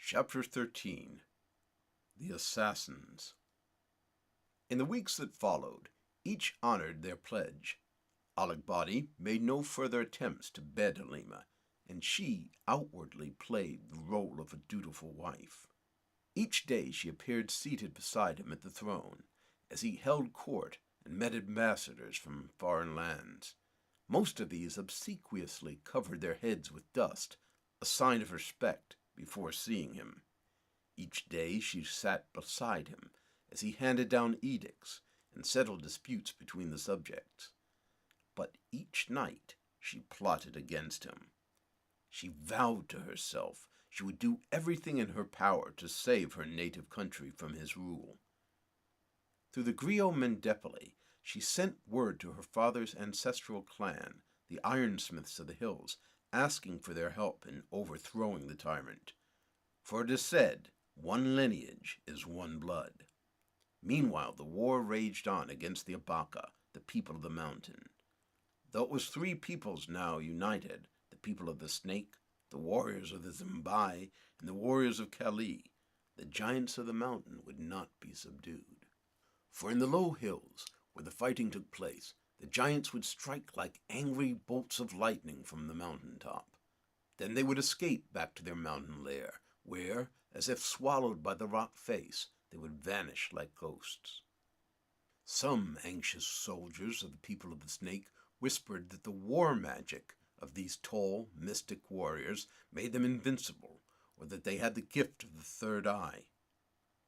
Chapter 13. The Assassins. In the weeks that followed, each honored their pledge. Alekbadi made no further attempts to bed Halima, and she outwardly played the role of a dutiful wife. Each day she appeared seated beside him at the throne, as he held court and met ambassadors from foreign lands. Most of these obsequiously covered their heads with dust, a sign of respect, before seeing him. Each day she sat beside him as he handed down edicts and settled disputes between the subjects. But each night she plotted against him. She vowed to herself she would do everything in her power to save her native country from his rule. Through the Griot Mendepele, she sent word to her father's ancestral clan, the Ironsmiths of the Hills, asking for their help in overthrowing the tyrant. For it is said, one lineage is one blood. Meanwhile, the war raged on against the Abaka, the people of the mountain. Though it was three peoples now united, the people of the Snake, the warriors of the Zimbai, and the warriors of Kali, the giants of the mountain would not be subdued. For in the low hills, where the fighting took place, the giants would strike like angry bolts of lightning from the mountain top. Then they would escape back to their mountain lair, where, as if swallowed by the rock face, they would vanish like ghosts. Some anxious soldiers of the people of the Snake whispered that the war magic of these tall, mystic warriors made them invincible, or that they had the gift of the third eye.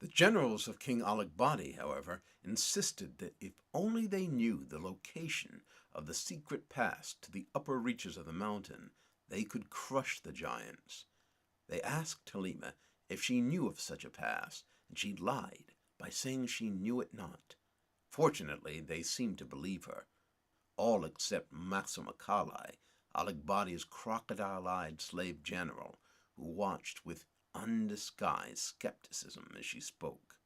The generals of King Alekbadi, however, insisted that if only they knew the location of the secret pass to the upper reaches of the mountain, they could crush the giants. They asked Halima if she knew of such a pass, and she lied by saying she knew it not. Fortunately, they seemed to believe her, all except Maxima Kalai, Alekbadi's crocodile-eyed slave general, who watched with undisguised skepticism as she spoke.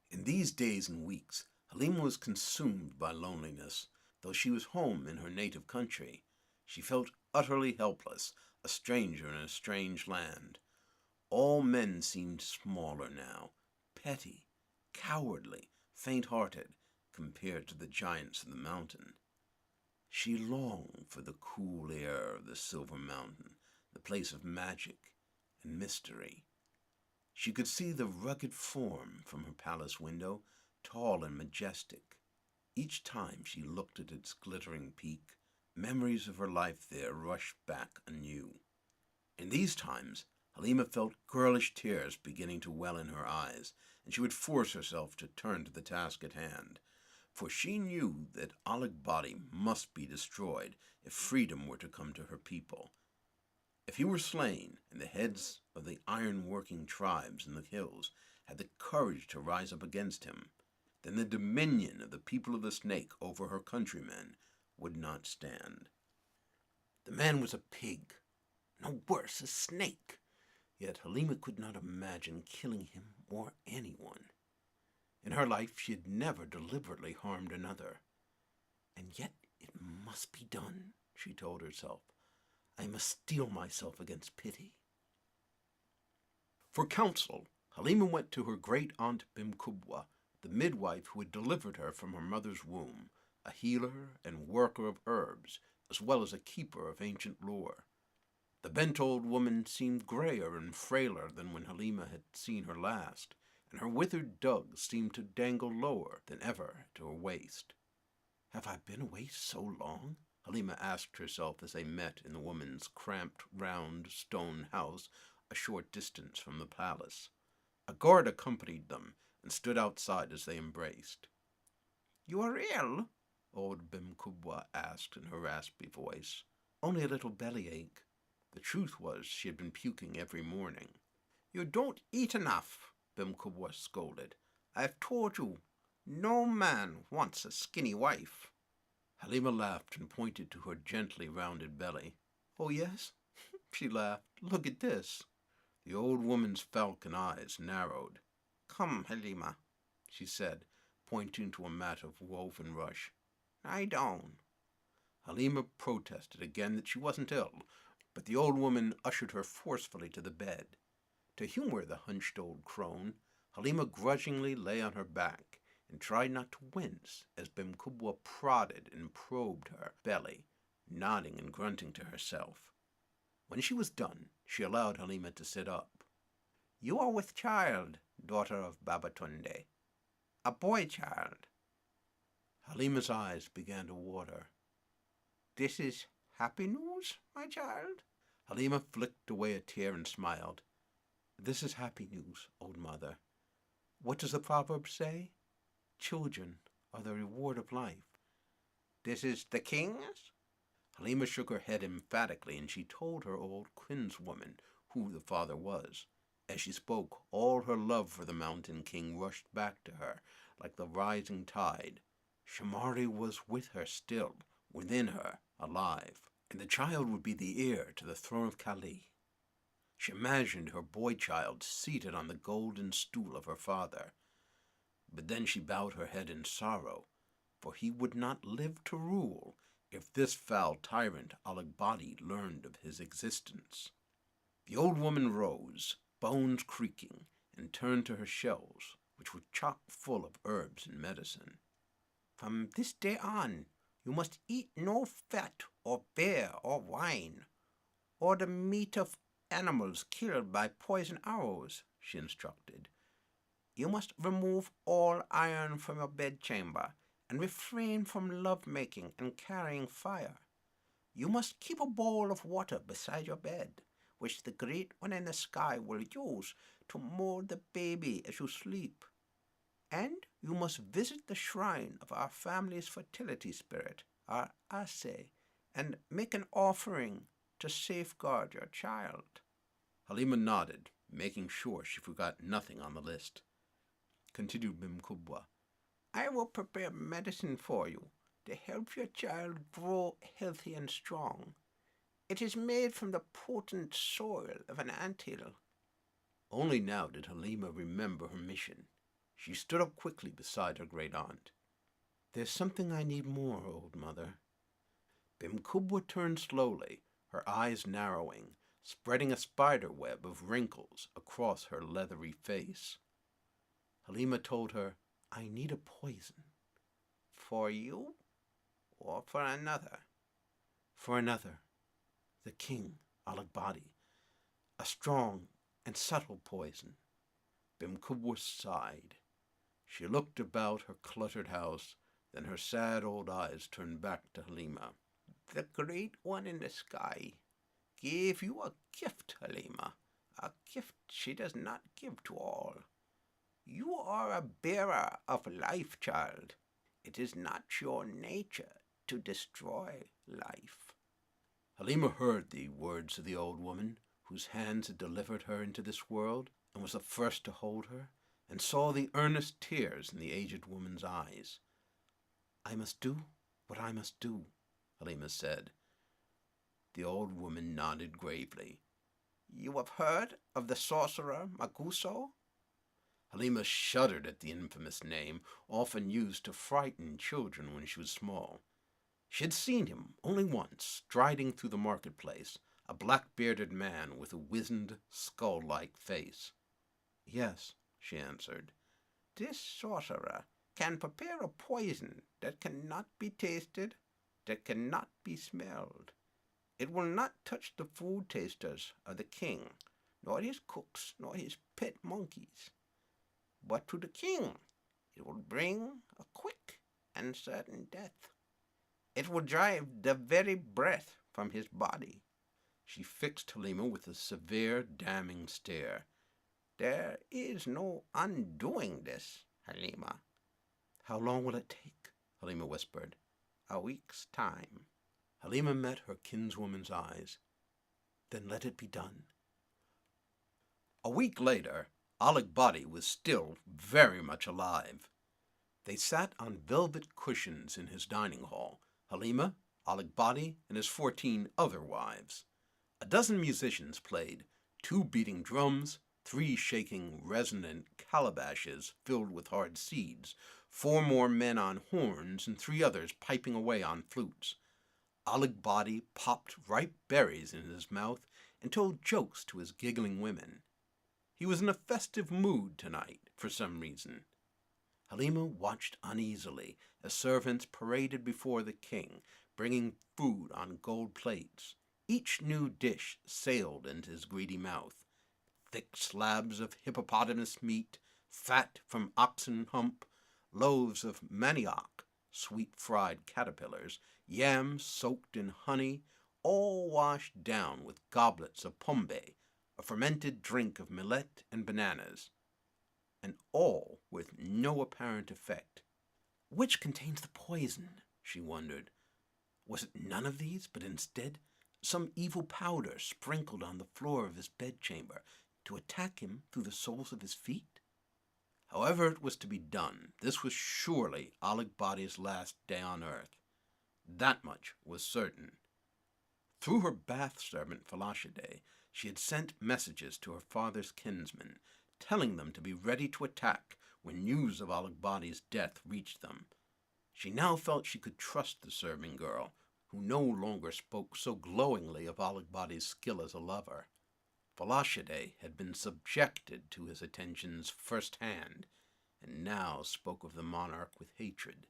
In these days and weeks, Halima was consumed by loneliness. Though she was home in her native country, she felt utterly helpless, a stranger in a strange land. All men seemed smaller now, petty, cowardly, faint-hearted, compared to the giants of the mountain. She longed for the cool air of the Silver Mountain, the place of magic and mystery. She could see the rugged form from her palace window, tall and majestic. Each time she looked at its glittering peak, memories of her life there rushed back anew. In these times, Halima felt girlish tears beginning to well in her eyes, and she would force herself to turn to the task at hand, for she knew that Alekbadi must be destroyed if freedom were to come to her people. If he were slain, and the heads of the iron-working tribes in the hills had the courage to rise up against him, then the dominion of the people of the Snake over her countrymen would not stand. The man was a pig, no worse, a snake, yet Halima could not imagine killing him or anyone. In her life she had never deliberately harmed another. And yet it must be done, she told herself. I must steel myself against pity. For counsel, Halima went to her great-aunt Bimkubwa, the midwife who had delivered her from her mother's womb, a healer and worker of herbs, as well as a keeper of ancient lore. The bent old woman seemed grayer and frailer than when Halima had seen her last, and her withered dugs seemed to dangle lower than ever to her waist. Have I been away so long? Halima asked herself as they met in the woman's cramped, round, stone house a short distance from the palace. A guard accompanied them and stood outside as they embraced. You are ill? Old Bimkubwa asked in her raspy voice. Only a little bellyache. The truth was she had been puking every morning. You don't eat enough, Bimkubwa scolded. I've told you, no man wants a skinny wife. Halima laughed and pointed to her gently rounded belly. Oh, yes? She laughed. Look at this. The old woman's falcon eyes narrowed. Come, Halima, she said, pointing to a mat of woven rush. Lie down. Halima protested again that she wasn't ill, but the old woman ushered her forcefully to the bed. To humor the hunched old crone, Halima grudgingly lay on her back and tried not to wince as Bim Kubwa prodded and probed her belly, nodding and grunting to herself. When she was done, she allowed Halima to sit up. "You are with child, daughter of Babatunde. A boy child." Halima's eyes began to water. "This is happy news, my child?" Halima flicked away a tear and smiled. "This is happy news, old mother. What does the proverb say? Children are the reward of life." "This is the king's?" Halima shook her head emphatically, and she told her old kinswoman who the father was. As she spoke, all her love for the Mountain King rushed back to her like the rising tide. Shamari was with her still, within her, alive, and the child would be the heir to the throne of Kali. She imagined her boy-child seated on the golden stool of her father. But then she bowed her head in sorrow, for he would not live to rule if this foul tyrant Alagbadi learned of his existence. The old woman rose, bones creaking, and turned to her shelves, which were chock full of herbs and medicine. "From this day on, you must eat no fat or beer or wine, or the meat of animals killed by poison arrows," she instructed. "You must remove all iron from your bedchamber, and refrain from love-making and carrying fire. You must keep a bowl of water beside your bed, which the Great One in the sky will use to mold the baby as you sleep. And you must visit the shrine of our family's fertility spirit, our Ase, and make an offering to safeguard your child." Halima nodded, making sure she forgot nothing on the list. Continued Bim Kubwa, "I will prepare medicine for you to help your child grow healthy and strong. It is made from the potent soil of an anthill." Only now did Halima remember her mission. She stood up quickly beside her great aunt. "There's something I need more, old mother." Bim Kubwa turned slowly, her eyes narrowing, spreading a spider web of wrinkles across her leathery face. Halima told her, "I need a poison." "For you? Or for another?" "For another. The king, Alagbadi. A strong and subtle poison." Bim Kubwa sighed. She looked about her cluttered house, then her sad old eyes turned back to Halima. "The Great One in the sky gave you a gift, Halima, a gift she does not give to all. You are a bearer of life, child. It is not your nature to destroy life." Halima heard the words of the old woman, whose hands had delivered her into this world, and was the first to hold her, and saw the earnest tears in the aged woman's eyes. "I must do what I must do," Halima said. The old woman nodded gravely. "You have heard of the sorcerer Maguso?" Halima shuddered at the infamous name, often used to frighten children when she was small. She had seen him only once, striding through the marketplace, a black-bearded man with a wizened, skull-like face. "Yes," she answered. "This sorcerer can prepare a poison that cannot be tasted, that cannot be smelled. It will not touch the food tasters of the king, nor his cooks, nor his pet monkeys. But to the king it will bring a quick and certain death. It will drive the very breath from his body." She fixed Halima with a severe, damning stare. "There is no undoing this, Halima." "How long will it take?" Halima whispered. "A week's time." Halima met her kinswoman's eyes. "Then let it be done." A week later, Alagbadi was still very much alive. They sat on velvet cushions in his dining hall, Halima, Alagbadi, and his 14 other wives. A dozen musicians played, 2 beating drums, 3 shaking resonant calabashes filled with hard seeds, 4 more men on horns, and 3 others piping away on flutes. Alagbadi popped ripe berries in his mouth and told jokes to his giggling women. He was in a festive mood tonight, for some reason. Halima watched uneasily as servants paraded before the king, bringing food on gold plates. Each new dish sailed into his greedy mouth. Thick slabs of hippopotamus meat, fat from oxen hump, loaves of manioc, sweet fried caterpillars, yams soaked in honey, all washed down with goblets of pombe, a fermented drink of millet and bananas, and all with no apparent effect. Which contains the poison? She wondered. Was it none of these, but instead some evil powder sprinkled on the floor of his bedchamber to attack him through the soles of his feet? However it was to be done, this was surely Alig Badi's last day on earth. That much was certain. Through her bath servant Falashade, she had sent messages to her father's kinsmen, telling them to be ready to attack when news of Alig Badi's death reached them. She now felt she could trust the serving girl, who no longer spoke so glowingly of Alig Badi's skill as a lover. Falashade had been subjected to his attentions firsthand, and now spoke of the monarch with hatred.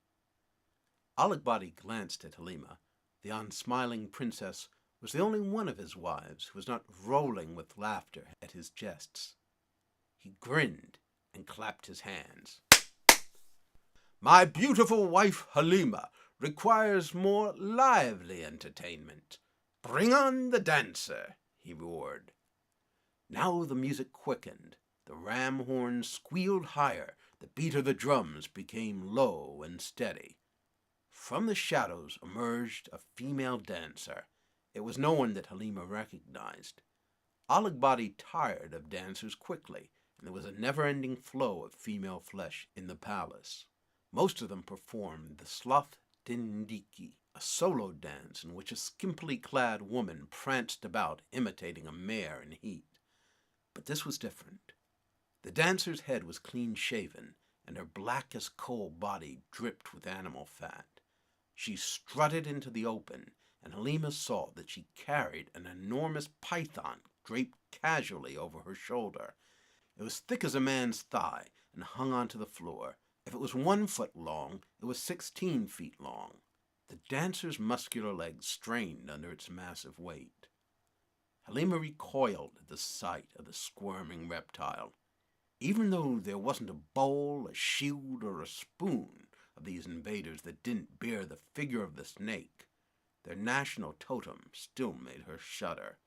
Alig Badi glanced at Halima. The unsmiling princess was the only one of his wives who was not rolling with laughter at his jests. He grinned and clapped his hands. "My beautiful wife Halima requires more lively entertainment. Bring on the dancer," he roared. Now the music quickened. The ram horns squealed higher. The beat of the drums became low and steady. From the shadows emerged a female dancer. It was no one that Halima recognized. Alig Badi tired of dancers quickly, and there was a never-ending flow of female flesh in the palace. Most of them performed the Sloth Dindiki, a solo dance in which a skimpily clad woman pranced about imitating a mare in heat. But this was different. The dancer's head was clean-shaven, and her black-as-coal body dripped with animal fat. She strutted into the open, and Halima saw that she carried an enormous python draped casually over her shoulder. It was thick as a man's thigh and hung onto the floor. If it was 1 foot long, it was 16 feet long. The dancer's muscular legs strained under its massive weight. Halima recoiled at the sight of the squirming reptile. Even though there wasn't a bowl, a shield, or a spoon of these invaders that didn't bear the figure of the snake, their national totem still made her shudder.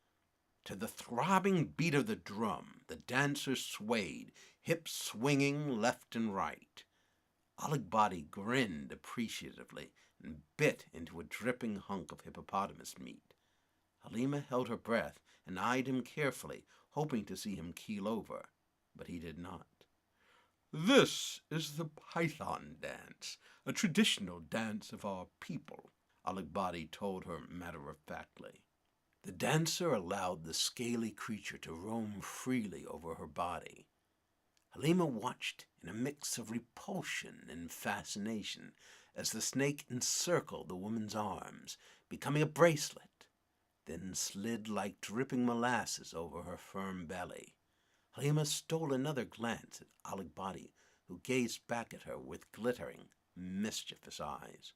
To the throbbing beat of the drum, the dancers swayed, hips swinging left and right. Alig Badi grinned appreciatively and bit into a dripping hunk of hippopotamus meat. Halima held her breath and eyed him carefully, hoping to see him keel over, but he did not. "This is the python dance, a traditional dance of our people," Alig Badi told her matter-of-factly. The dancer allowed the scaly creature to roam freely over her body. Halima watched in a mix of repulsion and fascination as the snake encircled the woman's arms, becoming a bracelet, then slid like dripping molasses over her firm belly. Halima stole another glance at Alig Badi, who gazed back at her with glittering, mischievous eyes.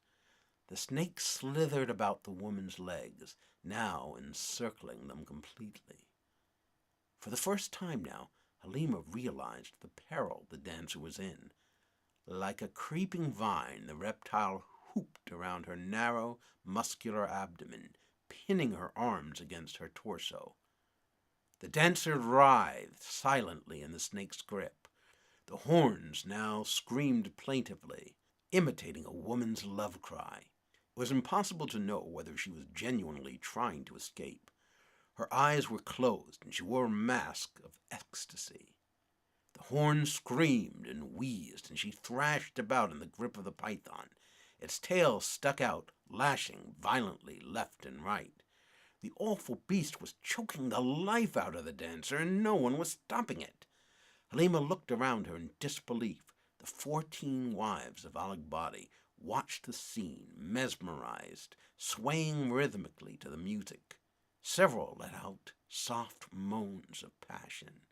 The snake slithered about the woman's legs, now encircling them completely. For the first time now, Halima realized the peril the dancer was in. Like a creeping vine, the reptile hooped around her narrow, muscular abdomen, pinning her arms against her torso. The dancer writhed silently in the snake's grip. The horns now screamed plaintively, imitating a woman's love cry. It was impossible to know whether she was genuinely trying to escape. Her eyes were closed, and she wore a mask of ecstasy. The horn screamed and wheezed, and she thrashed about in the grip of the python. Its tail stuck out, lashing violently left and right. The awful beast was choking the life out of the dancer, and no one was stopping it. Halima looked around her in disbelief. The 14 wives of Alig Badi watched the scene, mesmerized, swaying rhythmically to the music. Several let out soft moans of passion.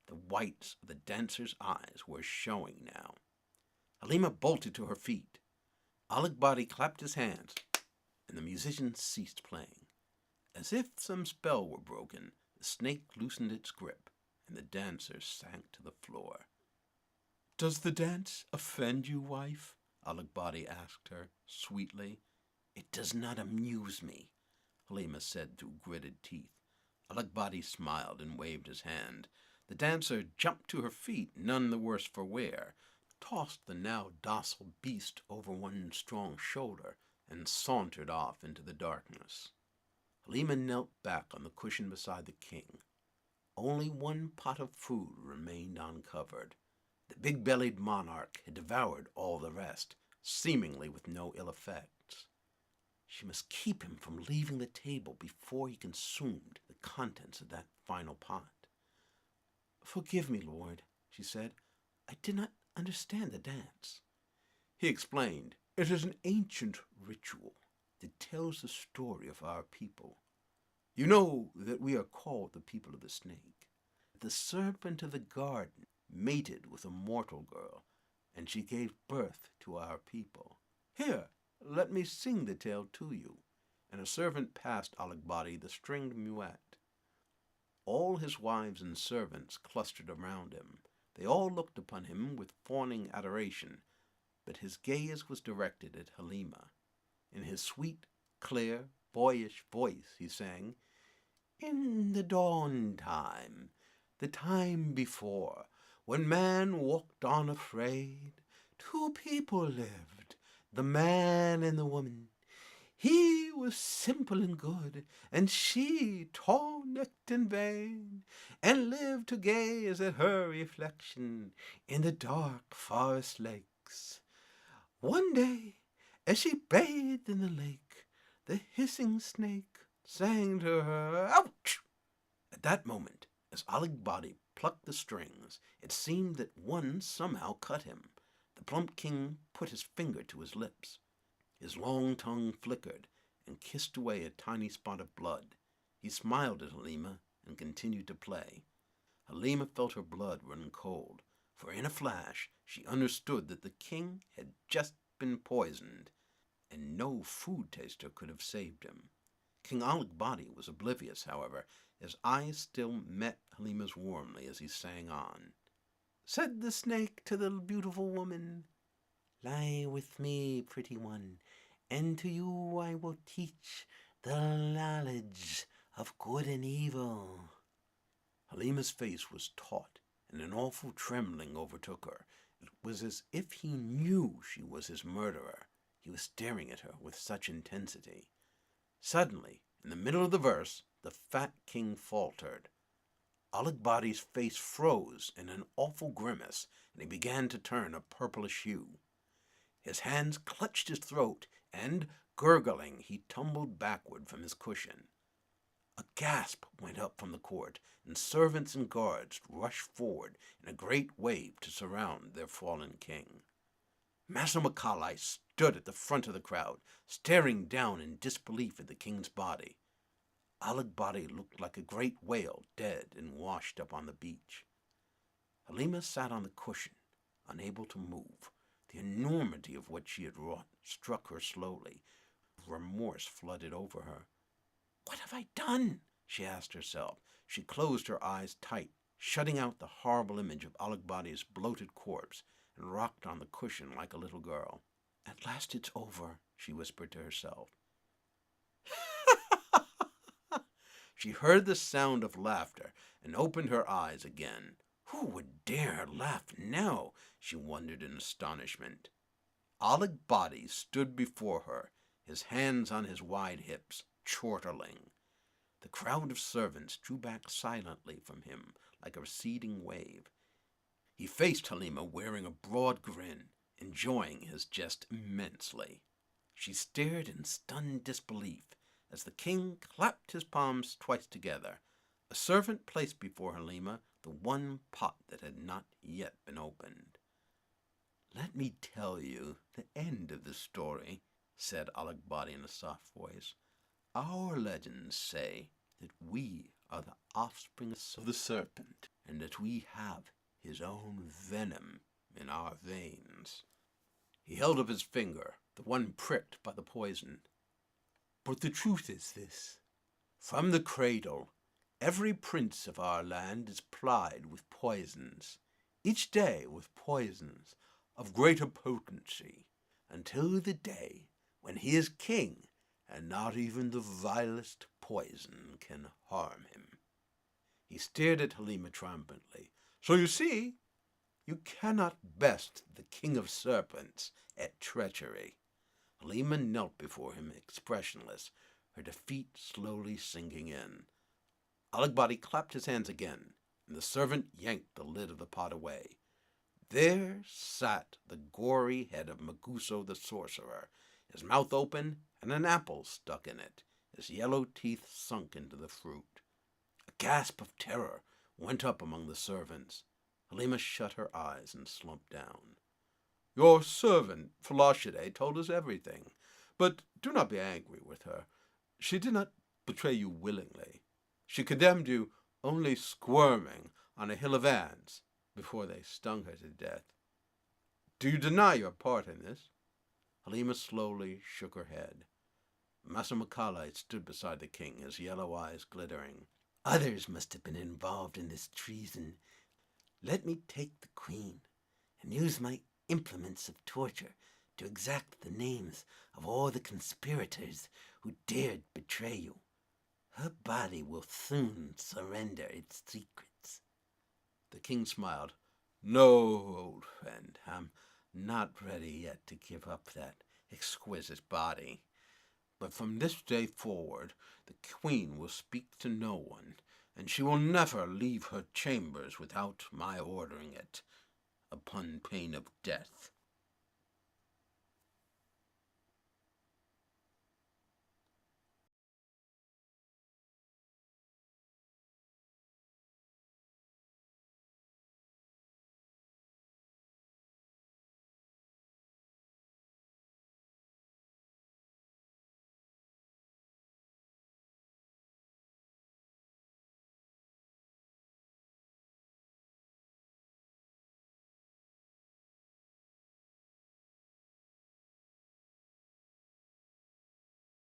The whites of the dancer's eyes were showing now. Halima bolted to her feet. Alig Badi clapped his hands, and the musician ceased playing. As if some spell were broken, the snake loosened its grip, and the dancer sank to the floor. "Does the dance offend you, wife?" Alig Badi asked her sweetly. "It does not amuse me," Halima said through gritted teeth. Alig Badi smiled and waved his hand. The dancer jumped to her feet, none the worse for wear, tossed the now docile beast over one strong shoulder, and sauntered off into the darkness. Halima knelt back on the cushion beside the king. Only one pot of food remained uncovered. The big-bellied monarch had devoured all the rest, seemingly with no ill effects. She must keep him from leaving the table before he consumed the contents of that final pot. "Forgive me, Lord," she said. "I did not understand the dance." He explained, "It is an ancient ritual that tells the story of our people. You know that we are called the people of the snake. The serpent of the garden mated with a mortal girl, and she gave birth to our people. Here, let me sing the tale to you." And a servant passed Alig Badi the stringed muet. All his wives and servants clustered around him. They all looked upon him with fawning adoration, but his gaze was directed at Halima. In his sweet, clear, boyish voice he sang, "In the dawn time, the time before, when man walked on afraid, two people lived, the man and the woman. He was simple and good, and she tall-necked and vain, and lived to gaze at her reflection in the dark forest lakes. One day, as she bathed in the lake, the hissing snake sang to her, 'Ouch!' At that moment, as Alig Badi plucked the strings, it seemed that one somehow cut him. The plump king put his finger to his lips. His long tongue flickered and kissed away a tiny spot of blood. He smiled at Halima and continued to play. Halima felt her blood run cold, for in a flash she understood that the king had just been poisoned, and no food taster could have saved him. King Alig Badi was oblivious, however. His eyes still met Halima's warmly as he sang on. Said the snake to the beautiful woman, "Lie with me, pretty one, and to you I will teach the knowledge of good and evil." Halima's face was taut, and an awful trembling overtook her. It was as if he knew she was his murderer. He was staring at her with such intensity. Suddenly, in the middle of the verse, the fat king faltered. Alig Badi's face froze in an awful grimace, and he began to turn a purplish hue. His hands clutched his throat, and, gurgling, he tumbled backward from his cushion. A gasp went up from the court, and servants and guards rushed forward in a great wave to surround their fallen king. Massa Makalai stood at the front of the crowd, staring down in disbelief at the king's body. Alig Badi looked like a great whale dead and washed up on the beach. Halima sat on the cushion, unable to move. The enormity of what she had wrought struck her slowly. Remorse flooded over her. "What have I done?" she asked herself. She closed her eyes tight, shutting out the horrible image of Alig Badi's bloated corpse, and rocked on the cushion like a little girl. "At last it's over," she whispered to herself. She heard the sound of laughter and opened her eyes again. Who would dare laugh now? She wondered in astonishment. Alig Badi stood before her, his hands on his wide hips, chortling. The crowd of servants drew back silently from him like a receding wave. He faced Halima wearing a broad grin, enjoying his jest immensely. She stared in stunned disbelief as the king clapped his palms twice together. A servant placed before Halima the one pot that had not yet been opened. "Let me tell you the end of the story," said Alig Badi in a soft voice. "Our legends say that we are the offspring of the serpent, and and that we have his own venom in our veins. He held up his finger, the one pricked by the poison. But the truth is this. From the cradle, every prince of our land is plied with poisons, each day with poisons of greater potency, until the day when he is king, and not even the vilest poison can harm him. He stared at Halima triumphantly. So you see, you cannot best the king of serpents at treachery. Halima knelt before him expressionless, her defeat slowly sinking in. Alagbadi clapped his hands again, and the servant yanked the lid of the pot away. There sat the gory head of Maguso the sorcerer, his mouth open and an apple stuck in it, his yellow teeth sunk into the fruit. A gasp of terror went up among the servants. Halima shut her eyes and slumped down. Your servant, Falashide, told us everything, but do not be angry with her. She did not betray you willingly. She condemned you only squirming on a hill of ants before they stung her to death. Do you deny your part in this? Halima slowly shook her head. Masamakala stood beside the king, his yellow eyes glittering. Others must have been involved in this treason. Let me take the queen and use my implements of torture to exact the names of all the conspirators who dared betray you. Her body will soon surrender its secrets. The king smiled. No, old friend, I'm not ready yet to give up that exquisite body. But from this day forward, the queen will speak to no one, and she will never leave her chambers without my ordering it, upon pain of death.